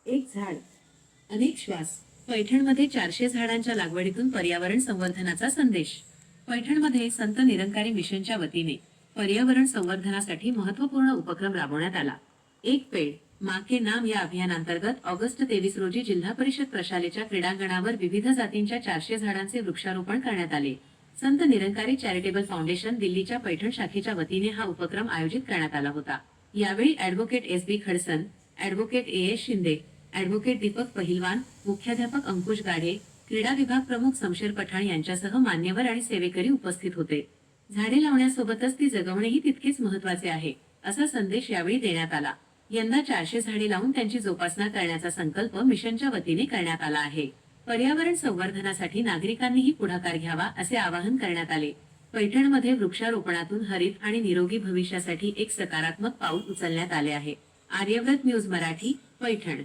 एक झाड अनेक श्वास. पैठणमध्ये 400 झाडांच्या लागवडीतून पर्यावरण संवर्धनाचा संदेश. पैठणमध्ये संत निरंकारी मिशनच्या वतीने पर्यावरण संवर्धनासाठी महत्त्वपूर्ण उपक्रम राबवण्यात आला. एक पेड़ माँ के नाम या अभियानांतर्गत ऑगस्ट 23 रोजी जिल्हा परिषद प्रशालेच्या क्रीडांगणावर विविध जातींच्या 400 झाडांचे वृक्षारोपण करण्यात आले. संत निरंकारी चॅरिटेबल फाउंडेशन दिल्लीच्या पैठण शाखेच्या वतीने हा उपक्रम आयोजित करण्यात आला होता. यावेळी advocate S B. Khadsan, advocate A S. Shinde, advocate Deepak Pahilwan, मुख्याध्यापक अंकुश गाढे, क्रीडा विभाग प्रमुख शमशेर पठाण यांच्यासह मान्यवर आणि सेवेकरी उपस्थित होते. झाडे लावण्यासोबतच ती जगवणेही तितकेच महत्त्वाचे आहे, असा संदेश यावेळी देण्यात आला. यंदा 400 झाडे लावून त्यांची जोपासना करण्याचा संकल्प मिशनच्या वतीने करण्यात आला आहे. पर्यावरण संवर्धनासाठी नागरिकांनीही पुढाकार घ्यावा असे आवाहन करण्यात आले. पैठणमध्ये वृक्षारोपणातून हरित आणि निरोगी भविष्यासाठी एक सकारात्मक पाऊल उचलण्यात आले आहे. आर्यव्रत न्यूज मराठी, पैठण.